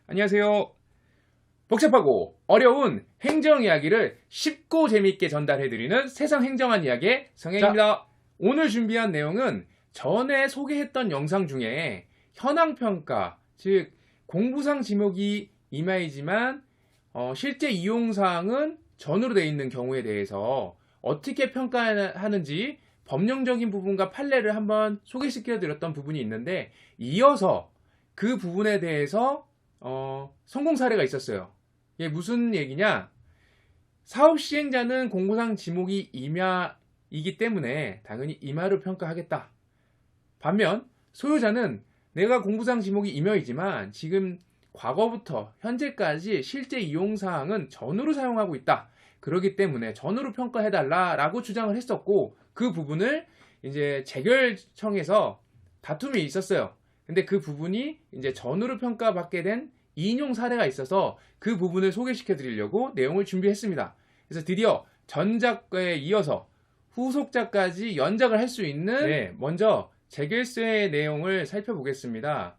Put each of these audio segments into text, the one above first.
안녕하세요. 복잡하고 어려운 행정 이야기를 쉽고 재미있게 전달해드리는 세상 행정한 이야기의 성현입니다. 오늘 준비한 내용은 전에 소개했던 영상 중에 현황평가, 즉 공부상 지목이 이마이지만 실제 이용사항은 전으로 되어 있는 경우에 대해서 어떻게 평가하는지 법령적인 부분과 판례를 한번 소개시켜드렸던 부분이 있는데, 이어서 그 부분에 대해서 성공 사례가 있었어요. 이게 무슨 얘기냐? 사업 시행자는 공부상 지목이 임야이기 때문에 당연히 임야로 평가하겠다. 반면 소유자는 내가 공부상 지목이 임야이지만 지금 과거부터 현재까지 실제 이용사항은 전으로 사용하고 있다. 그렇기 때문에 전으로 평가해달라라고 주장을 했었고, 그 부분을 이제 재결청에서 다툼이 있었어요. 근데 그 부분이 이제 전으로 평가받게 된 인용 사례가 있어서 그 부분을 소개시켜 드리려고 내용을 준비했습니다. 그래서 드디어 전작에 이어서 후속작까지 연작을 할 수 있는 먼저 재결서의 내용을 살펴보겠습니다.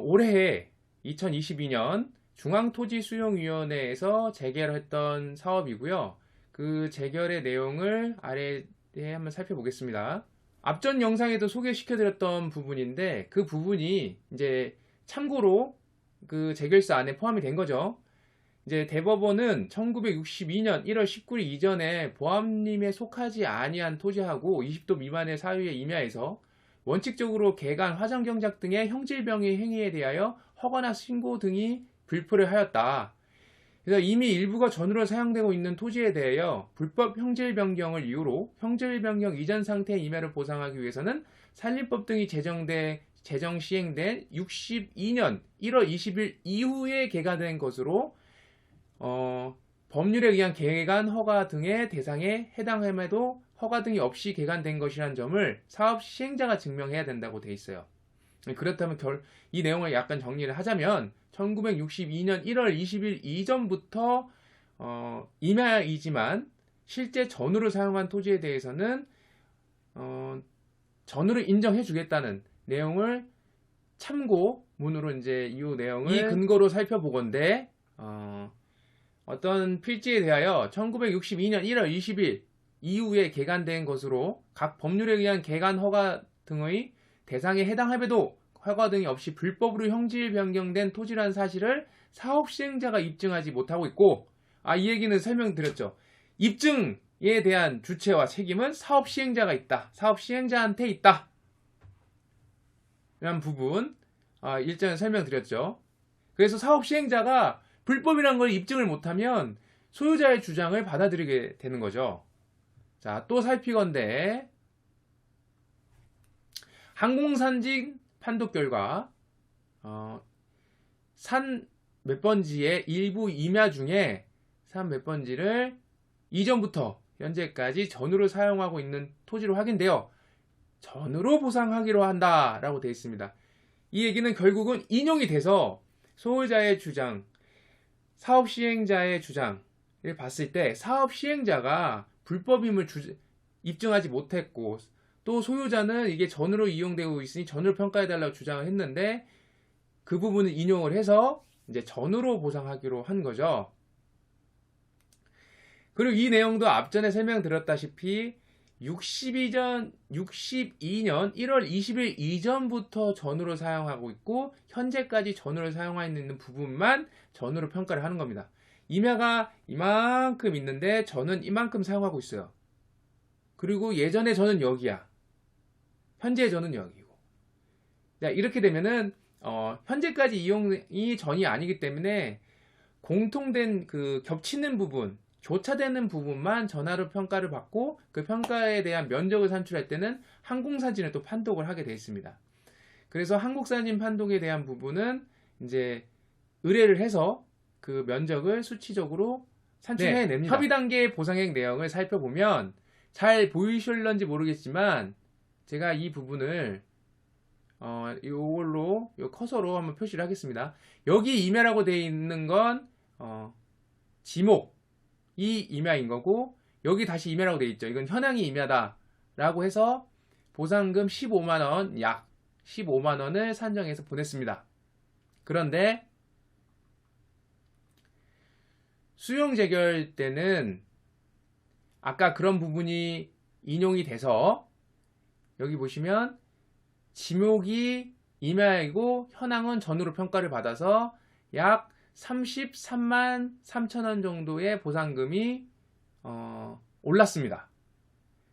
올해 2022년 중앙토지수용위원회에서 재결했던 사업이고요. 그 재결의 내용을 아래에 한번 살펴보겠습니다. 앞전 영상에도 소개시켜드렸던 부분인데, 그 부분이 이제 참고로 그 재결서 안에 포함이 된 거죠. 이제 대법원은 1962년 1월 19일 이전에 보암림에 속하지 아니한 토지하고 20도 미만의 사유의 임야에서 원칙적으로 개간, 화장경작 등의 형질병의 행위에 대하여 허가나 신고 등이 불포를 하였다. 그래서 이미 일부가 전으로 사용되고 있는 토지에 대하여 불법 형질 변경을 이유로 형질 변경 이전 상태의 임야를 보상하기 위해서는 산림법 등이 제정 시행된 62년 1월 20일 이후에 개간된 것으로 법률에 의한 개간 허가 등의 대상에 해당함에도 허가 등이 없이 개간된 것이라는 점을 사업 시행자가 증명해야 된다고 돼 있어요. 그렇다면 이 내용을 약간 정리를 하자면 1962년 1월 20일 이전부터 임야이지만 실제 전으로 사용한 토지에 대해서는 전으로 인정해 주겠다는 내용을 참고문으로 이제 이후 내용을 이 근거로 살펴보건대 어떤 필지에 대하여 1962년 1월 20일 이후에 개간된 것으로 각 법률에 의한 개간 허가 등의 대상에 해당함에도 허가 등이 없이 불법으로 형질 변경된 토지라는 사실을 사업 시행자가 입증하지 못하고 있고, 이 얘기는 설명드렸죠. 입증에 대한 주체와 책임은 사업 시행자가 있다. 사업 시행자한테 있다. 라는 부분 일전에 설명드렸죠. 그래서 사업 시행자가 불법이라는 걸 입증을 못하면 소유자의 주장을 받아들이게 되는 거죠. 자, 또 살피건대 항공산진 판독 결과 산 몇 번지의 일부 임야 중에 산 몇 번지를 이전부터 현재까지 전으로 사용하고 있는 토지로 확인되어 전으로 보상하기로 한다라고 되어 있습니다. 이 얘기는 결국은 인용이 돼서 소유자의 주장, 사업 시행자의 주장을 봤을 때 사업 시행자가 불법임을 입증하지 못했고, 또 소유자는 이게 전으로 이용되고 있으니 전으로 평가해달라고 주장을 했는데 그 부분을 인용을 해서 이제 전으로 보상하기로 한 거죠. 그리고 이 내용도 앞전에 설명드렸다시피 62년 1월 20일 이전부터 전으로 사용하고 있고 현재까지 전으로 사용하고 있는 부분만 전으로 평가를 하는 겁니다. 임야가 이만큼 있는데 저는 이만큼 사용하고 있어요. 그리고 예전에 저는 여기야. 현재 저는 여기고. 자, 이렇게 되면은 현재까지 이용이 전이 아니기 때문에 공통된 그 겹치는 부분, 교차되는 부분만 전화로 평가를 받고 그 평가에 대한 면적을 산출할 때는 항공사진을 또 판독을 하게 되어 있습니다. 그래서 항공사진 판독에 대한 부분은 이제 의뢰를 해서 그 면적을 수치적으로 산출해냅니다. 협의 단계의 보상액 내용을 살펴보면 잘 보이실런지 모르겠지만 제가 이 부분을 이걸로 커서로 한번 표시를 하겠습니다. 여기 임야라고 되어 있는 건 지목이 임야인 거고, 여기 다시 임야라고 되어 있죠. 이건 현황이 임야다 라고 해서 보상금 15만원, 약 15만원을 산정해서 보냈습니다. 그런데 수용 재결 때는 아까 그런 부분이 인용이 돼서 여기 보시면 지목이 임야이고 현황은 전후로 평가를 받아서 약 33만 3천원 정도의 보상금이 올랐습니다.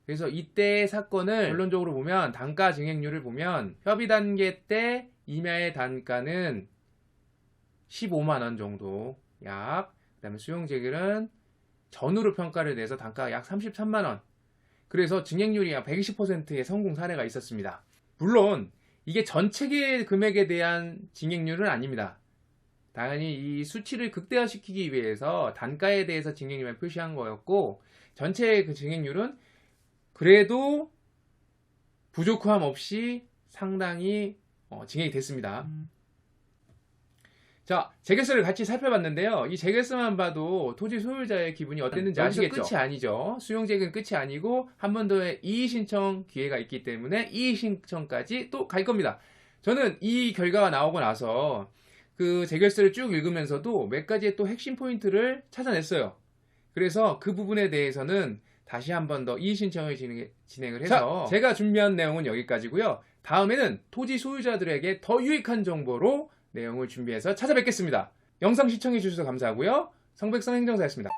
그래서 이때의 사건을 결론적으로 보면 단가 증액률을 보면 협의 단계 때 임야의 단가는 15만원 정도 약, 그 다음에 수용 재결은 전후로 평가를 내서 단가가 약 33만원. 그래서 증액률이 약 120%의 성공 사례가 있었습니다. 물론 이게 전체 금액에 대한 증액률은 아닙니다. 당연히 이 수치를 극대화시키기 위해서 단가에 대해서 증액률만 표시한 거였고, 전체의 그 증액률은 그래도 부족함 없이 상당히 증액이 됐습니다. 자, 재결서를 같이 살펴봤는데요. 이 재결서만 봐도 토지 소유자의 기분이 어땠는지 아시겠죠? 끝이 아니죠. 수용재결은 끝이 아니고 한 번 더의 이의신청 기회가 있기 때문에 이의신청까지 또 갈 겁니다. 저는 이 결과가 나오고 나서 그 재결서를 쭉 읽으면서도 몇 가지의 또 핵심 포인트를 찾아냈어요. 그래서 그 부분에 대해서는 다시 한 번 더 이의신청을 진행을 해서 제가 준비한 내용은 여기까지고요. 다음에는 토지 소유자들에게 더 유익한 정보로 내용을 준비해서 찾아뵙겠습니다. 영상 시청해 주셔서 감사하고요. 성백성 행정사였습니다.